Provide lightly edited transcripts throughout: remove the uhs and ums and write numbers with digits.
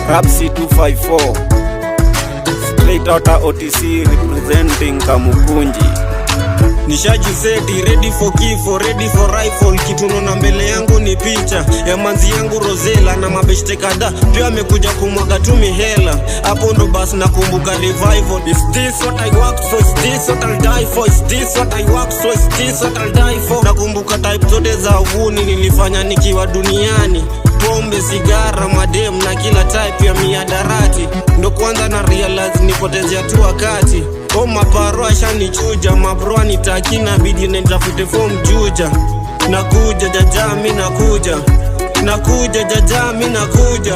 Rapsi 254 straight outta OTC representing Kamukunji. Nishajiseti, ready for kifo, ready for rifle. Kitu naona mbele yangu ni picha ya manzi yangu Rosella na mabeshte kadhaa pia amekuja kumwaga tu mihela. Hapo ndo basi nakumbuka revival. Is this what I worked for? Is this what I'll die for? Is this what I worked for? Is this what I'll die for? Nakumbuka type zote za uvuni nilifanya nikiwa duniani. Pombe, sigara, madem na kila type ya miadarati. Ndo kwanza na realize nipotezea tu wakati. Maparo ashanichuja, mabro nitaki na bidi nitafute form juja. Nakuja jaja mi nakuja, nakuja jaja mi nakuja,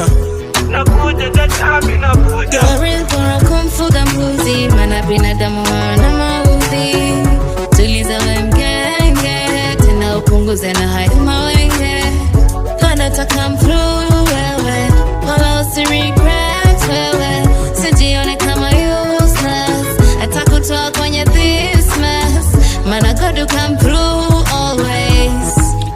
nakuja jaja mi nakuja. Sorry for kumfuga mbuzi, maana binadamu wana maudhi. Tuliza mgenge, tena upunguze na haya mawenge. Kanata come through wewe, wala usiregret wewe. Sijione kama useless, atakutoa kwenye this mess. Man, I gotta come through always.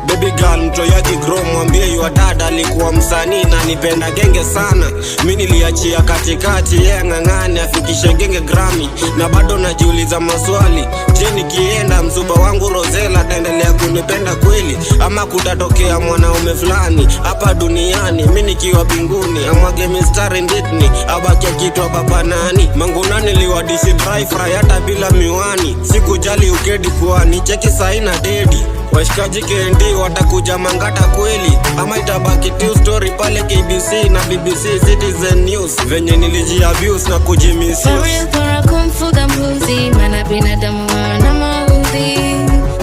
Baby girl mtoyaki grow, mwambie yu dada alikuwa msanii na nipenda genge sana. Mimi niliachia katikati, yeye ngangane afikishe genge Grammy. Na bado najiuliza maswali, je nikienda mzuba wangu Rosella ataendelea kunipenda kweli? Ama kutatokea mwanaume fulani hapa duniani mimi nikiwa binguni amwage mistari nditni abaki kitwa baba nani? Mangunani liwadishi dry fry hata bila miwani. Sikujali ukedi kwani cheki saina dedi. Washikaji KND watakuja mangata kweli, ama itabaki tu story pale KBC na BBC Citizen News venye niliji abuse na kujimisuse. Sorry for kumfuga mbuzi, maana binadamu wana maudhi.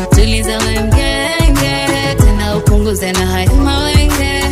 Tuliza mgenge, tena upunguze na haya mawenge.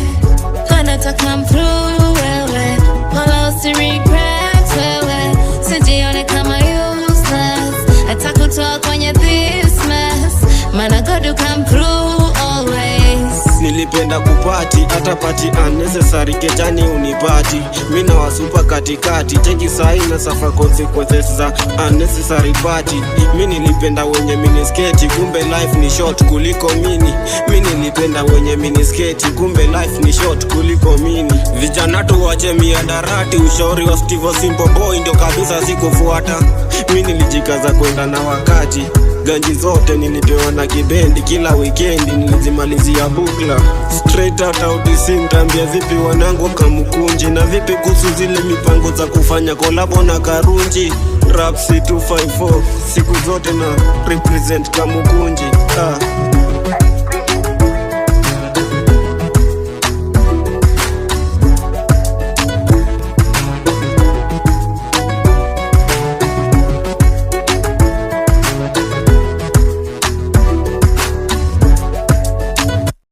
Kanata come through wewe, wala usiregret wewe. Sijione kama useless, atakutoa kwenye this mess. Man, I gotta come through always. Nilipenda kupati, hata pati unnecessary kejani unipati. Mina wasupa katikati, cheki sahi na suffer consequences za unnecessary party. Mimi nilipenda wenye minisketi, kumbe life ni short kuliko mini. Mimi nilipenda wenye minisketi, kumbe life ni short kuliko mini. Vijana tuwache miadarati, ushauri wa Steve Simple Boy ndio kabisa sikufuata. Mimi nilijikaza kwenda na wakati. Ganji zote nilipewa na kibendi, kila weekendi nilizimalizia bukla. Straight out OTC nitambia vipi wanangu Kamukunji, na vipi kuhusu zile mipango za kufanya kolabo na Karunji. Rapsi 254 siku zote na represent Kamukunji.